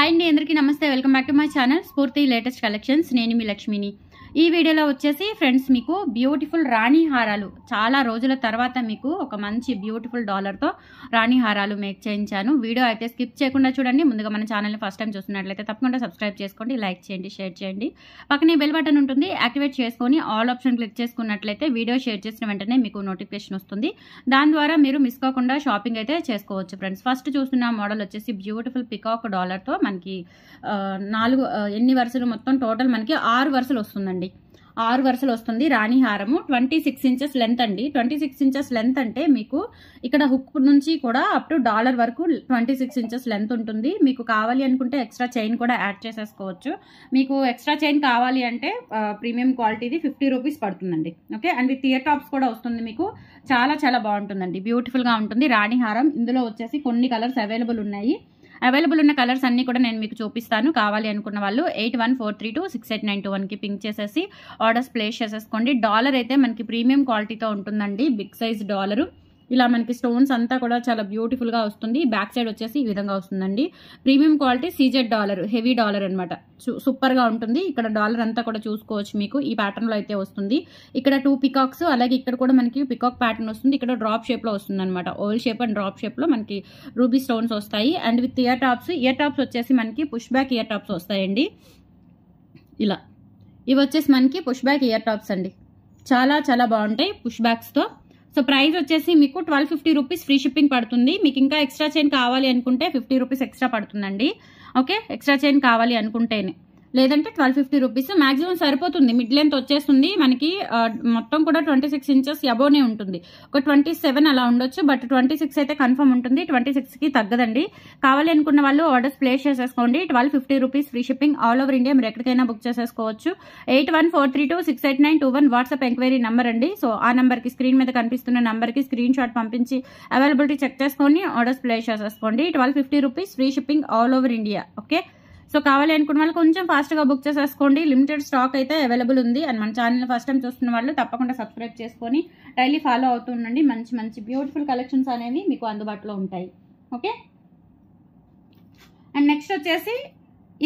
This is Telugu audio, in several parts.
హాయ్ అండి, అందరికీ నమస్తే. Welcome back to my channel స్ఫూర్తి లేటెస్ట్ కలెక్షన్స్. నేను మీ లక్ష్మిని. ఈ వీడియోలో వచ్చేసి ఫ్రెండ్స్ మీకు బ్యూటిఫుల్ రాణి హారాలు చాలా రోజుల తర్వాత మీకు ఒక మంచి బ్యూటిఫుల్ డాలర్తో రాణి హారాలు మేక్ చేయించాను. వీడియో అయితే స్కిప్ చేయకుండా చూడండి. ముందుగా మన ఛానల్ని ఫస్ట్ టైం చూస్తున్నట్లయితే తప్పకుండా సబ్స్క్రైబ్ చేసుకోండి, లైక్ చేయండి, షేర్ చేయండి. పక్కనే బెల్ బటన్ ఉంటుంది, యాక్టివేట్ చేసుకొని ఆల్ ఆప్షన్ క్లిక్ చేసుకున్నట్లయితే వీడియో షేర్ చేసిన వెంటనే మీకు నోటిఫికేషన్ వస్తుంది. దాని ద్వారా మీరు మిస్ కాకుండా షాపింగ్ అయితే చేసుకోవచ్చు ఫ్రెండ్స్. ఫస్ట్ చూస్తున్న మోడల్ వచ్చేసి బ్యూటిఫుల్ పికాక్ డాలర్తో మనకి ఎన్ని వరుసలు మొత్తం టోటల్ మనకి 6 వరుసలు వస్తుందండి. 6 వరుసలు వస్తుంది. రాణి హారము 26 ఇంచెస్ లెంత్ అండి. 26 ఇంచెస్ లెంత్ అంటే మీకు ఇక్కడ హుక్ నుంచి కూడా అప్ టు డాలర్ వరకు 26 ఇంచెస్ లెంత్ ఉంటుంది. మీకు కావాలి అనుకుంటే ఎక్స్ట్రా చైన్ కూడా యాడ్ చేసేసుకోవచ్చు. మీకు ఎక్స్ట్రా చైన్ కావాలి అంటే ప్రీమియం క్వాలిటీది 50 రూపీస్ పడుతుందండి. Okay, and with ear tops కూడా వస్తుంది. మీకు చాలా చాలా బాగుంటుందండి, బ్యూటిఫుల్గా ఉంటుంది రాణి హారం. ఇందులో వచ్చేసి కొన్ని కలర్స్ అవైలబుల్ ఉన్నాయి. అవైలబుల్ ఉన్న కలర్స్ అన్ని కూడా నేను మీకు చూపిస్తాను. కావాలి అనుకున్న వాళ్ళు 8143268921కి పింక్ చేసేసి ఆర్డర్స్ ప్లేస్ చేసేసుకోండి. డాలర్ అయితే మనకి ప్రీమియం క్వాలిటీతో ఉంటుందండి. Big size dollar. ఇలా మనకి స్టోన్స్ అంతా కూడా చాలా బ్యూటిఫుల్గా వస్తుంది. బ్యాక్ సైడ్ వచ్చేసి ఈ విధంగా వస్తుందండి. Premium quality CZ dollar, heavy dollar అనమాట. సూపర్గా ఉంటుంది. ఇక్కడ డాలర్ అంతా కూడా చూసుకోవచ్చు. మీకు ఈ ప్యాటర్న్లో అయితే వస్తుంది. ఇక్కడ 2 పికాక్స్, అలాగే ఇక్కడ కూడా మనకి పికాక్ ప్యాటర్న్ వస్తుంది. ఇక్కడ డ్రాప్ షేప్లో వస్తుంది అనమాట. ఓవల్ షేప్ అండ్ డ్రాప్ షేప్లో మనకి రూబీ స్టోన్స్ వస్తాయి. And with ear tops. Ear tops వచ్చేసి మనకి పుష్ బ్యాక్ ఇయర్ టాప్స్ వస్తాయండి. ఇలా ఇవి వచ్చేసి మనకి పుష్ బ్యాక్ ఇయర్ టాప్స్ అండి. చాలా చాలా బాగుంటాయి పుష్ బ్యాక్స్తో. సో ప్రైస్ వచ్చేసి మీకు 1250 రూపీస్ ఫ్రీ షిప్పింగ్ పడుతుంది. మీకు ఇంకా ఎక్స్ట్రా చైన్ కావాలి అనుకుంటే 50 రూపీస్ ఎక్స్ట్రా పడుతుందండి. ఓకే, ఎక్స్ట్రా చైన్ కావాలి అనుకుంటేనే, లేదంటే 1250 రూపీస్ మ్యాక్సిమం సరిపోతుంది. మిడ్ లెంత్ వచ్చేస్తుంది మనకి. మొత్తం కూడా 26 ఇంచెస్ అబోనే ఉంటుంది. ఒక 27 అలా ఉండొచ్చు, బట్ 26 అయితే కన్ఫర్మ్ ఉంటుంది. 26కి తగ్గదండి. కావాలి అనుకున్న వాళ్ళు ఆర్డర్స్ ప్లేస్ చేసేసుకోండి. 1250 rupees free shipping all over India. మీరు ఎక్కడికైనా బుక్ చేసేసుకోవచ్చు. 8143268921 వాట్సాప్ ఎంక్వైరీ నెంబర్ అండి. సో ఆ నెంబర్కి, స్క్రీన్ మీద కనిపిస్తున్న నెంబర్కి స్క్రీన్ షాట్ పంపించి అవైలబిలిటీ చెక్ చేసుకొని ఆర్డర్స్ ప్లేస్ చేసేసుకోండి. 1250 rupees free shipping all over India. Okay, so కావాలి అనుకున్న వాళ్ళు కొంచెం ఫాస్ట్గా బుక్ చేసేసుకోండి. లిమిటెడ్ స్టాక్ అయితే అవైలబుల్ ఉంది. అండ్ మన ఛానల్ ఫస్ట్ టైం చూస్తున్న వాళ్ళు తప్పకుండా సబ్స్క్రైబ్ చేసుకొని డైలీ ఫాలో అవుతూ ఉండండి. మంచి మంచి బ్యూటిఫుల్ కలెక్షన్స్ అనేవి మీకు అందుబాటులో ఉంటాయి. ఓకే, అండ్ నెక్స్ట్ వచ్చేసి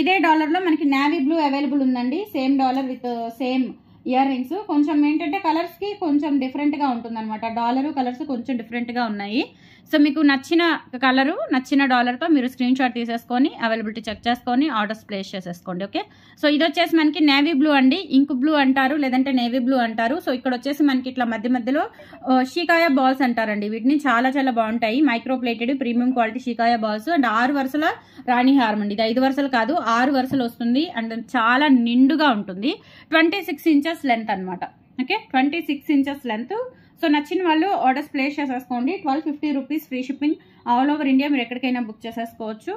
ఇదే డాలర్లో మనకి నావీ బ్లూ అవైలబుల్ ఉందండి. Same dollar with same ear rings. కొంచెం ఏంటంటే కలర్స్కి కొంచెం డిఫరెంట్గా ఉంటుంది అనమాట. డాలరు కలర్స్ కొంచెం డిఫరెంట్గా ఉన్నాయి. సో మీకు నచ్చిన కలరు, నచ్చిన డాలర్తో మీరు స్క్రీన్ షాట్ తీసేసుకొని అవైలబిలిటీ చెక్ చేసుకొని ఆర్డర్స్ ప్లేస్ చేసేసుకోండి. ఓకే, సో ఇది వచ్చేసి మనకి నేవీ బ్లూ అండి. ఇంక్ బ్లూ అంటారు, లేదంటే నేవీ బ్లూ అంటారు. సో ఇక్కడ వచ్చేసి మనకి ఇట్లా మధ్య మధ్యలో షీకాయ బాల్స్ అంటారండి. వీటిని చాలా చాలా బాగుంటాయి. మైక్రో ప్లేటెడ్ ప్రీమియం క్వాలిటీ షీకాయ బాల్స్. అండ్ 6 వరుసల రాణి హారం అండి. ఇది 5 వరుసలు కాదు, 6 వరుసలు వస్తుంది. అండ్ చాలా నిండుగా ఉంటుంది. 26 ఇంచెస్ లెంత్ అనమాట. Okay, 26 inches length. సో నచ్చిన వాళ్ళు ఆర్డర్స్ ప్లేస్ చేసేసుకోండి. 1250 rupees free shipping all over India. మీరు ఎక్కడికైనా బుక్ చేసేసుకోవచ్చు.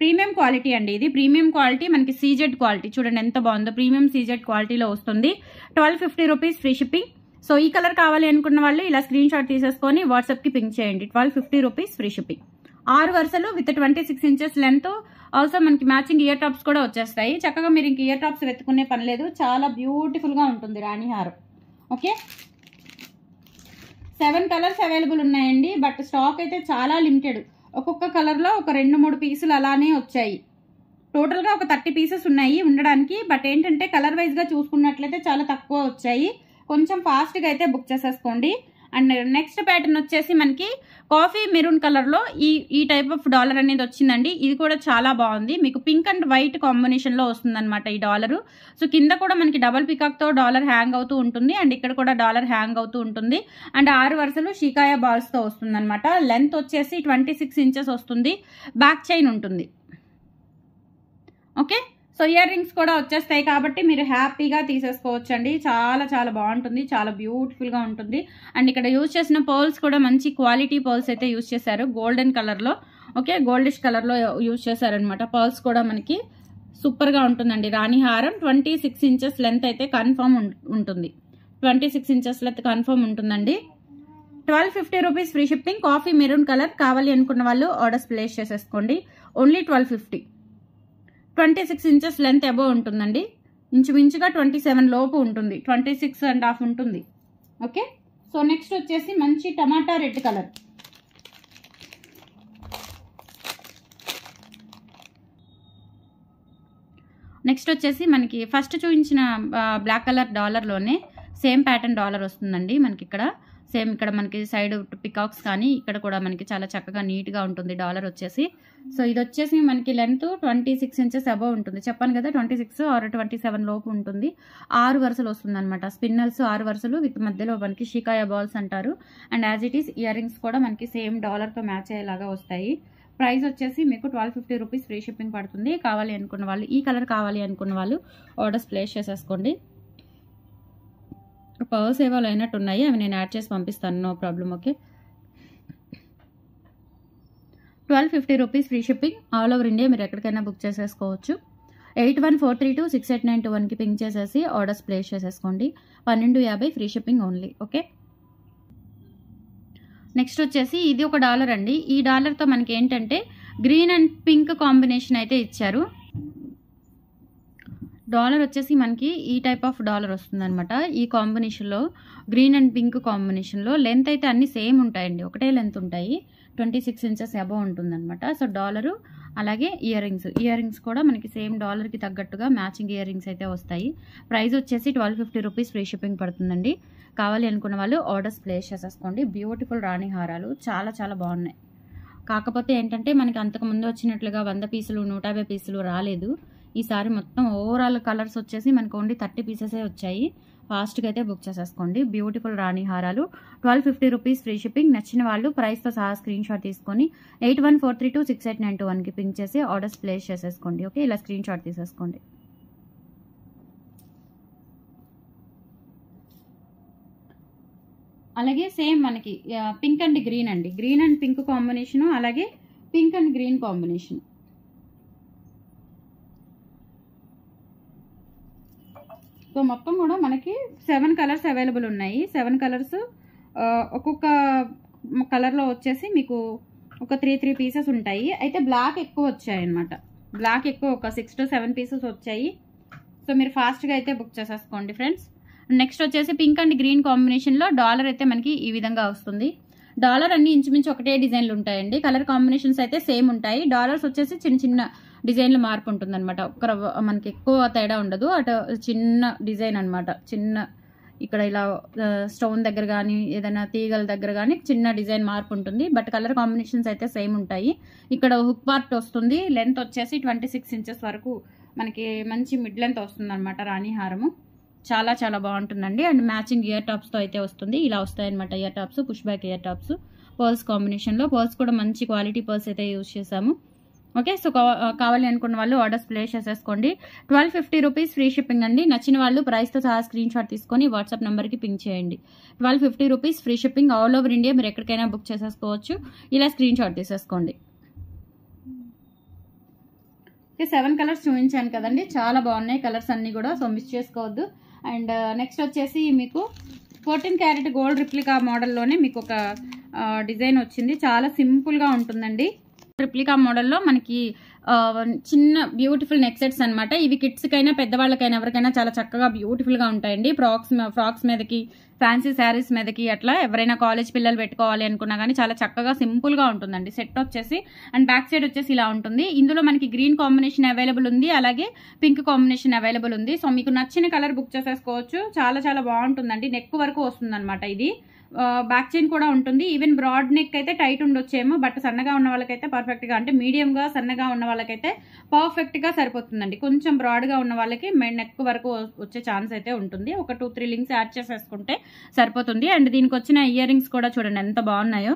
ప్రీమియం క్వాలిటీ అండి. ఇది ప్రీమియం క్వాలిటీ మనకి సీజెడ్ క్వాలిటీ. చూడండి ఎంత బాగుందో. ప్రీమియం సీజెడ్ క్వాలిటీలో వస్తుంది. 1250 రూపీస్ ఫ్రీ షిప్పింగ్. సో ఈ కలర్ కావాలి అనుకున్న వాళ్ళు ఇలా స్క్రీన్ షాట్ తీసేసుకొని వాట్సాప్కి పింక్ చేయండి. 1250 రూపీస్ ఫ్రీ షిప్పింగ్. 6 వరుసలు విత్ 26 ఇంచెస్ లెంత్. ఆల్సో మనకి మ్యాచింగ్ ఇయర్ టాప్స్ కూడా వచ్చేస్తాయి. చక్కగా మీరు ఇంక ఇయర్ టాప్స్ వెతుకునే పని లేదు. చాలా బ్యూటిఫుల్గా ఉంటుంది రాణి హారం. ఓకే, 7 కలర్స్ అవైలబుల్ ఉన్నాయండి. బట్ స్టాక్ అయితే చాలా లిమిటెడ్. ఒక్కొక్క కలర్లో ఒక 2-3 పీసులు అలానే వచ్చాయి. టోటల్గా ఒక 30 పీసెస్ ఉన్నాయి ఉండడానికి. బట్ ఏంటంటే కలర్ వైజ్గా చూసుకున్నట్లయితే చాలా తక్కువ వచ్చాయి. కొంచెం ఫాస్ట్గా అయితే బుక్ చేసేసుకోండి. అండ్ నెక్స్ట్ ప్యాటర్న్ వచ్చేసి మనకి కాఫీ మెరూన్ కలర్లో ఈ టైప్ ఆఫ్ డాలర్ అనేది వచ్చిందండి. ఇది కూడా చాలా బాగుంది. మీకు పింక్ అండ్ వైట్ కాంబినేషన్లో వస్తుంది అనమాట ఈ డాలరు. సో కింద కూడా మనకి డబల్ పికాక్తో డాలర్ హ్యాంగ్ అవుతూ ఉంటుంది. అండ్ ఇక్కడ కూడా డాలర్ హ్యాంగ్ అవుతూ ఉంటుంది. అండ్ 6 వరుసలు షీకాయ బాల్స్తో వస్తుంది అనమాట. లెంత్ వచ్చేసి 26 ఇంచెస్ వస్తుంది. బ్యాక్ చైన్ ఉంటుంది. ఓకే, సో ఇయర్ రింగ్స్ కూడా వచ్చేస్తాయి కాబట్టి మీరు హ్యాపీగా తీసేసుకోవచ్చండి. చాలా చాలా బాగుంటుంది. చాలా బ్యూటిఫుల్గా ఉంటుంది. అండ్ ఇక్కడ యూజ్ చేసిన పర్ల్స్ కూడా మంచి క్వాలిటీ పర్ల్స్ అయితే యూజ్ చేశారు. గోల్డెన్ కలర్లో, ఓకే, గోల్డిష్ కలర్లో యూజ్ చేశారనమాట. పర్ల్స్ కూడా మనకి సూపర్గా ఉంటుందండి. రాణి హారం 26 ఇంచెస్ లెంత్ అయితే కన్ఫర్మ్ ఉంటుంది. 26 ఇంచెస్ లెంత్ కన్ఫర్మ్ ఉంటుందండి. 1250 rupees free shipping. Coffee maroon colour కావాలి అనుకున్న వాళ్ళు ఆర్డర్స్ ప్లేస్ చేసేసుకోండి. ఓన్లీ 1250. 26 ఇంచెస్ లెంత్ అబోవ్ ఉంటుందండి. ఇంచుమించుగా 27 లోపు ఉంటుంది. 26.5 ఉంటుంది. ఓకే, సో నెక్స్ట్ వచ్చేసి మంచి టమాటా రెడ్ కలర్. నెక్స్ట్ వచ్చేసి మనకి ఫస్ట్ చూపించిన బ్లాక్ కలర్ డాలర్లోనే సేమ్ ప్యాటర్న్ డాలర్ వస్తుందండి మనకి ఇక్కడ. సేమ్ ఇక్కడ మనకి సైడ్ పికాక్స్ కానీ ఇక్కడ కూడా మనకి చాలా చక్కగా నీట్గా ఉంటుంది డాలర్ వచ్చేసి. సో ఇది వచ్చేసి మనకి లెంత్ 26 ఇంచెస్ అబవ్ ఉంటుంది. చెప్పాను కదా 26 ఆర్ 27 లోపు ఉంటుంది. 6 వరుసలు వస్తుంది అనమాట. స్పిన్నల్స్ 6 వరుసలు విత్ మధ్యలో మనకి షికాయా బాల్స్ అంటారు. And as it is ear rings కూడా మనకి సేమ్ డాలర్తో మ్యాచ్ అయ్యేలాగా వస్తాయి. ప్రైస్ వచ్చేసి మీకు 1250 రూపీస్ ఫ్రీ షిప్పింగ్ పడుతుంది. కావాలి అనుకున్న వాళ్ళు, ఈ కలర్ కావాలి అనుకున్న వాళ్ళు ఆర్డర్స్ ప్లేస్ చేసేసుకోండి. పర్స్ ఏవో అయినట్టు ఉన్నాయి, అవి నేను యాడ్ చేసి పంపిస్తాను, no problem. Okay, 1250 rupees free shipping all over India. మీరు ఎక్కడికైనా బుక్ చేసేసుకోవచ్చు. 8143268921కి పింక్ చేసేసి ఆర్డర్స్ ప్లేస్ చేసేసుకోండి. 1250 free shipping only. Okay, next వచ్చేసి ఇది ఒక డాలర్ అండి. ఈ డాలర్తో మనకి ఏంటంటే గ్రీన్ అండ్ పింక్ కాంబినేషన్ అయితే ఇచ్చారు. డాలర్ వచ్చేసి మనకి ఈ టైప్ ఆఫ్ డాలర్ వస్తుంది అనమాట. ఈ కాంబినేషన్లో గ్రీన్ అండ్ పింక్ కాంబినేషన్లో లెంత్ అయితే అన్ని సేమ్ ఉంటాయండి, ఒకటే లెంత్ ఉంటాయి. 26 ఇంచెస్ అబవ్ ఉంటుందన్నమాట. సో డాలరు అలాగే ఇయర్ రింగ్స్ కూడా మనకి సేమ్ డాలర్కి తగ్గట్టుగా మ్యాచింగ్ ఇయర్ రింగ్స్ అయితే వస్తాయి. ప్రైస్ వచ్చేసి 1250 రూపీస్ ఫ్రీ షిప్పింగ్ పడుతుందండి. కావాలి అనుకున్న వాళ్ళు ఆర్డర్స్ ప్లేస్ చేసేసుకోండి. బ్యూటిఫుల్ రాణి హారాలు చాలా చాలా బాగున్నాయి. కాకపోతే ఏంటంటే మనకి అంతకుముందు వచ్చినట్లుగా 100 పీసులు 150 పీసులు రాలేదు. ఈసారి మొత్తం ఓవరాల్ కలర్స్ వచ్చేసి మనకు ఓన్లీ 30 పీసెసే వచ్చాయి. ఫాస్ట్గా అయితే బుక్ చేసేసుకోండి. బ్యూటిఫుల్ రాణి హారాలు 1250 రూపీస్ ఫ్రీ షిప్పింగ్. నచ్చిన వాళ్ళు ప్రైస్తో సహా స్క్రీన్ షాట్ తీసుకొని 8143268921కి పింక్ చేసి ఆర్డర్స్ ప్లేస్ చేసేసుకోండి. ఓకే, ఇలా స్క్రీన్ షాట్ తీసేసుకోండి. అలాగే సేమ్ మనకి పింక్ అండ్ గ్రీన్ అండి, గ్రీన్ అండ్ పింక్ కాంబినేషను, అలాగే pink and green combination. So మొత్తం కూడా మనకి 7 కలర్స్ అవైలబుల్ ఉన్నాయి. 7 కలర్స్ ఒక్కొక్క కలర్లో వచ్చేసి మీకు ఒక 3 పీసెస్ ఉంటాయి. అయితే బ్లాక్ ఎక్కువ వచ్చాయి అనమాట. బ్లాక్ ఎక్కువ ఒక 6 to 7 పీసెస్ వచ్చాయి. సో మీరు ఫాస్ట్గా అయితే బుక్ చేసేసుకోండి ఫ్రెండ్స్. నెక్స్ట్ వచ్చేసి పింక్ అండ్ గ్రీన్ కాంబినేషన్లో డాలర్ అయితే మనకి ఈ విధంగా వస్తుంది. డాలర్ అన్ని ఇంచుమించు ఒకటే డిజైన్లు ఉంటాయండి. కలర్ కాంబినేషన్స్ అయితే సేమ్ ఉంటాయి. డాలర్స్ వచ్చేసి చిన్న చిన్న డిజైన్లు మార్పు ఉంటుంది అనమాట. మనకి ఎక్కువ తేడా ఉండదు. అటు చిన్న డిజైన్ అనమాట. చిన్న ఇక్కడ ఇలా స్టోన్ దగ్గర కానీ ఏదైనా తీగల దగ్గర కానీ చిన్న డిజైన్ మార్పు ఉంటుంది. బట్ కలర్ కాంబినేషన్స్ అయితే సేమ్ ఉంటాయి. ఇక్కడ హుక్ పార్ట్ వస్తుంది. లెంత్ వచ్చేసి 26 ఇంచెస్ వరకు మనకి మంచి మిడ్ లెంత్ వస్తుంది అనమాట రాణి హారము. చాలా చాలా బాగుంటుందండి. అండ్ మ్యాచింగ్ ఇయర్ టాప్స్తో అయితే వస్తుంది. ఇలా వస్తాయన్నమాట ear tops, push back ear tops. Pearls కాంబినేషన్లో పర్ల్స్ కూడా మంచి క్వాలిటీ పర్ల్స్ అయితే యూజ్ చేసాము. ఓకే, సో కావాలి అనుకున్న వాళ్ళు ఆర్డర్స్ ప్లేస్ చేసేసుకోండి. 1250 రూపీస్ ఫ్రీ షిప్పింగ్ అండి. నచ్చిన వాళ్ళు ప్రైస్తో సహా స్క్రీన్ షాట్ తీసుకొని వాట్సాప్ నెంబర్కి పింక్ చేయండి. 1250 rupees free shipping all over India. మీరు ఎక్కడికైనా బుక్ చేసేసుకోవచ్చు. ఇలా స్క్రీన్ షాట్ తీసేసుకోండి. ఓకే, 7 కలర్స్ చూపించాను కదండి, చాలా బాగున్నాయి కలర్స్ అన్నీ కూడా. సో మిస్ చేసుకోవద్దు. అండ్ నెక్స్ట్ వచ్చేసి మీకు 14 క్యారెట్ గోల్డ్ రిప్లికా మోడల్లోనే మీకు ఒక డిజైన్ వచ్చింది. చాలా సింపుల్గా ఉంటుందండి. రిప్లికా మోడల్లో మనకి చిన్న బ్యూటిఫుల్ నెక్ సెట్స్ అనమాట. ఇవి కిడ్స్కైనా పెద్దవాళ్ళకైనా ఎవరికైనా చాలా చక్కగా బ్యూటిఫుల్గా ఉంటాయండి. ఫ్రాక్స్ మీదకి, ఫ్యాన్సీ శారీస్ మీదకి అట్లా ఎవరైనా కాలేజ్ పిల్లలు పెట్టుకోవాలి అనుకున్నా కానీ చాలా చక్కగా సింపుల్గా ఉంటుందండి. సెట్ వచ్చేసి అండ్ బ్యాక్ సైడ్ వచ్చేసి ఇలా ఉంటుంది. ఇందులో మనకి గ్రీన్ కాంబినేషన్ అవైలబుల్ ఉంది, అలాగే పింక్ కాంబినేషన్ అవైలబుల్ ఉంది. సో మీకు నచ్చిన కలర్ బుక్ చేసేసుకోవచ్చు. చాలా చాలా బాగుంటుందండి. నెక్ వరకు వస్తుంది అనమాట. ఇది బ్యాక్ చైన్ కూడా ఉంటుంది. ఈవెన్ బ్రాడ్ నెక్ అయితే టైట్ ఉండొచ్చేమో, బట్ సన్నగా ఉన్న వాళ్ళకైతే పర్ఫెక్ట్గా, అంటే మీడియంగా సన్నగా ఉన్న వాళ్ళకైతే పర్ఫెక్ట్గా సరిపోతుందండి. కొంచెం బ్రాడ్గా ఉన్న వాళ్ళకి నెక్ వరకు వచ్చే ఛాన్స్ అయితే ఉంటుంది. ఒక 2-3 లింక్స్ యాడ్ చేసేసుకుంటే సరిపోతుంది. అండ్ దీనికి వచ్చిన ఇయర్ రింగ్స్ కూడా చూడండి ఎంత బాగున్నాయో,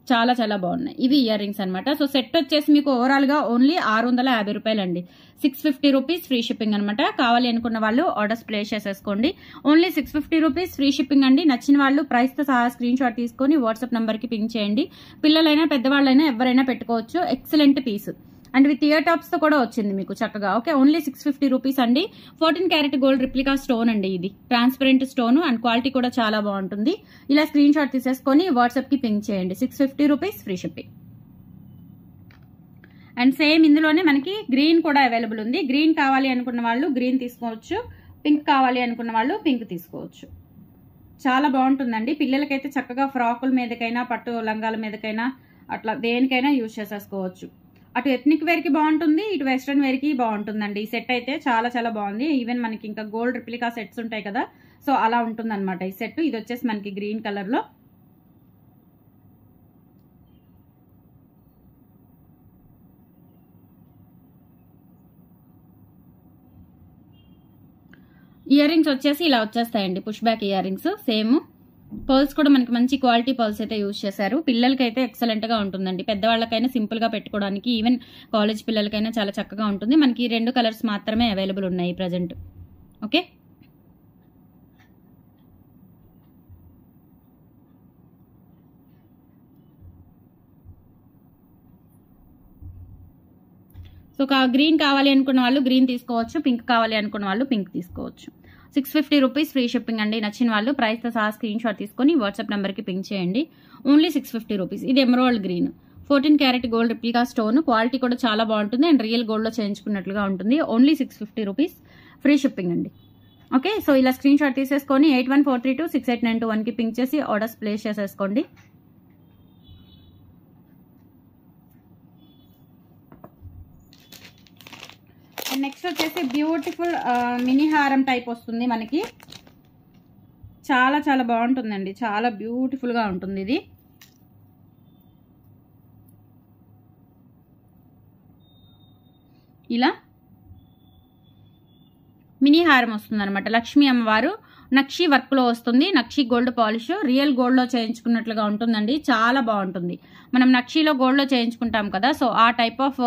చాలా చాలా బాగున్నాయి. ఇవి ఇయర్ రింగ్స్ అనమాట. సో సెట్ వచ్చేసి మీకు ఓవరాల్గా ఓన్లీ 650 రూపాయలండి. 650 రూపీస్ ఫ్రీ షిప్పింగ్ అనమాట. కావాలి అనుకున్న వాళ్ళు ఆర్డర్స్ ప్లేస్ చేసేసుకోండి. ఓన్లీ 650 రూపీస్ ఫ్రీ షిప్పింగ్ అండి. నచ్చిన వాళ్ళు ప్రైస్తో సహా స్క్రీన్ షాట్ తీసుకొని వాట్సాప్ నెంబర్కి పింక్ చేయండి. పిల్లలైనా పెద్దవాళ్ళైనా ఎవరైనా పెట్టుకోవచ్చు. Excellent piece and with ear టాప్స్తో కూడా వచ్చింది మీకు చక్కగా. ఓకే, ఓన్లీ 650 రూపీస్ అండి. 14 క్యారెట్ గోల్డ్ రిప్లికా స్టోన్ అండి. ఇది ట్రాన్స్పరెంట్ స్టోన్ అండ్ క్వాలిటీ కూడా చాలా బాగుంటుంది. ఇలా స్క్రీన్ షాట్ తీసేసుకొని వాట్సాప్కి పింక్ చేయండి. 650 rupees free shipping. And same ఇందులోనే మనకి గ్రీన్ కూడా అవైలబుల్ ఉంది. గ్రీన్ కావాలి అనుకున్న వాళ్ళు గ్రీన్ తీసుకోవచ్చు, పింక్ కావాలి అనుకున్న వాళ్ళు పింక్ తీసుకోవచ్చు. చాలా బాగుంటుందండి. పిల్లలకైతే చక్కగా ఫ్రాకుల మీదకైనా, పట్టు లంగాల మీదకైనా, అట్లా దేనికైనా యూజ్ చేసేసుకోవచ్చు. అటు ఎథ్నిక్ వేర్కి బాగుంటుంది, ఇటు వెస్ట్రన్ వేర్కి బాగుంటుందండి. ఈ సెట్ అయితే చాలా చాలా బాగుంది. ఈవెన్ మనకి ఇంకా గోల్డ్ రిప్లికా సెట్స్ ఉంటాయి కదా, సో అలా ఉంటుంది అనమాట ఈ సెట్. ఇది వచ్చేసి మనకి గ్రీన్ కలర్లో. ఇయర్ రింగ్స్ వచ్చేసి ఇలా వచ్చేస్తాయండి, push back earrings. Same pearls కూడా మనకి మంచి క్వాలిటీ పర్ల్స్ అయితే యూజ్ చేశారు. పిల్లలకైతే ఎక్సలెంట్ గా ఉంటుందండి, పెద్దవాళ్ళకైనా సింపుల్ గా పెట్టుకోవడానికి, ఈవెన్ కాలేజ్ పిల్లలకైనా చాలా చక్కగా ఉంటుంది. మనకి 2 కలర్స్ మాత్రమే అవైలబుల్ ఉన్నాయి ప్రజెంట్. ఓకే, సో గ్రీన్ కావాలి అనుకున్న వాళ్ళు గ్రీన్ తీసుకోవచ్చు, పింక్ కావాలి అనుకున్న వాళ్ళు పింక్ తీసుకోవచ్చు. 650 రూపీస్ ఫ్రీ షిప్పింగ్ అండి. నచ్చిన వాళ్ళు ప్రైస్తో సహా స్క్రీన్ షాట్ తీసుకొని వాట్సాప్ నెంబర్కి పింక్ చేయండి. Only 650 rupees. ఇది emerald green, 14 carat gold replica stone. Quality కూడా చాలా బాగుంటుంది అండ్ రియల్ గోల్డ్లో చేయించుకున్నట్లుగా ఉంటుంది. ఓన్లీ 650 రూపీస్ ఫ్రీ షిప్పింగ్ అండి. ఓకే, సో ఇలా స్క్రీన్ షాట్ తీసేసుకొని 8143268921కి పింక్ చేసి ఆర్డర్స్ ప్లేస్ చేసేసుకోండి. నెక్స్ట్ వచ్చేసి బ్యూటిఫుల్ మినీ హారం టైప్ వస్తుంది మనకి. చాలా చాలా బాగుంటుందండి, చాలా బ్యూటిఫుల్గా ఉంటుంది ఇది. ఇలా మినీ హారం వస్తుంది అనమాట. లక్ష్మీ అమ్మవారు నక్షి వర్క్లో వస్తుంది. నక్షి గోల్డ్ పాలిష్, రియల్ గోల్డ్లో చేయించుకున్నట్లుగా ఉంటుందండి. చాలా బాగుంటుంది. మనం నక్షిలో గోల్డ్లో చేయించుకుంటాం కదా, సో ఆ టైప్ ఆఫ్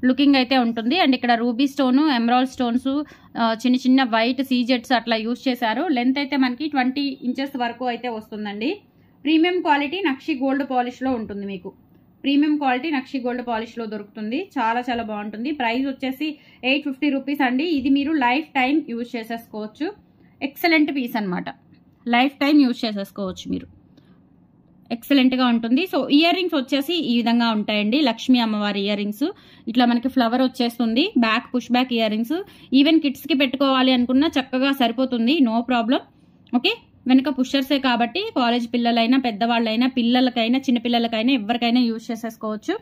లుకింగ్ అయితే ఉంటుంది. అండ్ ఇక్కడ రూబీ స్టోను, ఎమరాల్డ్ స్టోన్స్, చిన్న చిన్న వైట్ సీజెట్స్ అట్లా యూజ్ చేశారు. లెంత్ అయితే మనకి 20 ఇంచెస్ వరకు అయితే వస్తుందండి. ప్రీమియం క్వాలిటీ నక్షి గోల్డ్ పాలిష్లో ఉంటుంది మీకు. ప్రీమియం క్వాలిటీ నక్షి గోల్డ్ పాలిష్లో దొరుకుతుంది. చాలా చాలా బాగుంటుంది. ప్రైస్ వచ్చేసి 850 రూపీస్ అండి. ఇది మీరు లైఫ్ టైం యూజ్ చేసేసుకోవచ్చు. ఎక్సలెంట్ పీస్ అనమాట, లైఫ్ టైం యూజ్ చేసేసుకోవచ్చు మీరు. ఎక్సలెంట్గా ఉంటుంది. సో ఇయర్ రింగ్స్ వచ్చేసి ఈ విధంగా ఉంటాయండి. లక్ష్మీ అమ్మవారి ఇయర్ రింగ్స్ ఇట్లా మనకి ఫ్లవర్ వచ్చేస్తుంది. Back push back earrings. Even కిడ్స్కి పెట్టుకోవాలి అనుకున్నా చక్కగా సరిపోతుంది, నో ప్రాబ్లం. ఓకే, వెనక పుషర్సే కాబట్టి కాలేజ్ పిల్లలైనా, పెద్దవాళ్ళైనా, పిల్లలకైనా, చిన్నపిల్లలకైనా ఎవరికైనా యూజ్ చేసేసుకోవచ్చు.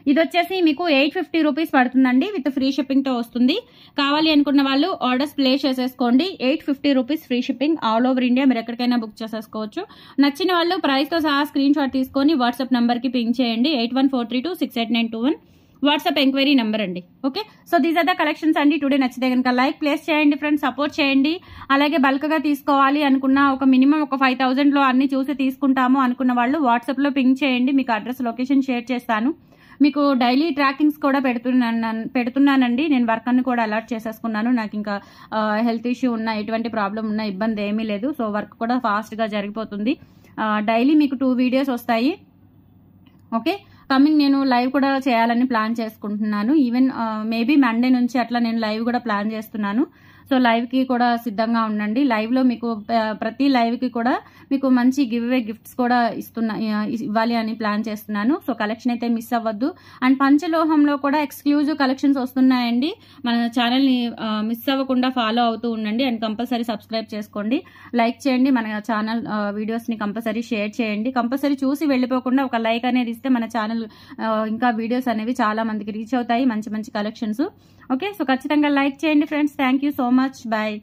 ఇది వచ్చేసి మీకు 850 రూపీస్ పడుతుందండి, విత్ ఫ్రీ షిప్పింగ్తో వస్తుంది. కావాలి అనుకున్న వాళ్ళు ఆర్డర్స్ ప్లేస్ చేసేసుకోండి. 850 rupees free shipping, all over India మీరు ఎక్కడికైనా బుక్ చేసేసుకోవచ్చు. నచ్చిన వాళ్ళు ప్రైస్తో సహా స్క్రీన్ షాట్ తీసుకొని వాట్సాప్ నెంబర్కి పింక్ చేయండి. 8143268921 వాట్సాప్ ఎంక్వైరీ నెంబర్ అండి. Okay, so these are the collections అండి. టుడే నచ్చితే కనుక లైక్ ప్లేస్ చేయండి ఫ్రెండ్స్, సపోర్ట్ చేయండి. అలాగే బల్క్గా తీసుకోవాలి అనుకున్న ఒక మినిమం ఒక 5000లో అన్ని చూసి తీసుకుంటాము అనుకున్న వాళ్ళు వాట్సాప్లో పింక్ చేయండి. మీకు అడ్రస్ లొకేషన్ షేర్ చేస్తాను. మీకు డైలీ ట్రాకింగ్స్ కూడా పెడుతున్నానండి. నేను వర్క్ అన్ని కూడా అలర్ట్ చేసేసుకున్నాను. నాకు ఇంకా హెల్త్ ఇష్యూ ఉన్నా, ఎటువంటి ప్రాబ్లం ఉన్నా ఇబ్బంది ఏమీ లేదు. సో వర్క్ కూడా ఫాస్ట్గా జరిగిపోతుంది. డైలీ మీకు 2 వీడియోస్ వస్తాయి. ఓకే, కమింగ్ నేను లైవ్ కూడా చేయాలని ప్లాన్ చేసుకుంటున్నాను. ఈవెన్ మేబీ మండే నుంచి అట్లా నేను లైవ్ కూడా ప్లాన్ చేస్తున్నాను. సో లైవ్కి కూడా సిద్ధంగా ఉండండి. లైవ్లో మీకు ప్రతి లైవ్కి కూడా మీకు మంచి గివ్ అవే గిఫ్ట్స్ కూడా ఇవ్వాలి అని ప్లాన్ చేస్తున్నాను. సో కలెక్షన్ అయితే మిస్ అవ్వద్దు. అండ్ పంచలోహంలో కూడా ఎక్స్క్లూజివ్ కలెక్షన్స్ వస్తున్నాయండి. మన ఛానల్ని మిస్ అవ్వకుండా ఫాలో అవుతూ ఉండండి. అండ్ కంపల్సరీ సబ్స్క్రైబ్ చేసుకోండి, లైక్ చేయండి. మన ఛానల్ వీడియోస్ని కంపల్సరీ షేర్ చేయండి. కంపల్సరీ చూసి వెళ్ళిపోకుండా ఒక లైక్ అనేది ఇస్తే మన ఛానల్ ఇంకా వీడియోస్ అనేవి చాలా మందికి రీచ్ అవుతాయి, మంచి మంచి కలెక్షన్స్. ఓకే, సో ఖచ్చితంగా లైక్ చేయండి friends. Thank you so much. Bye.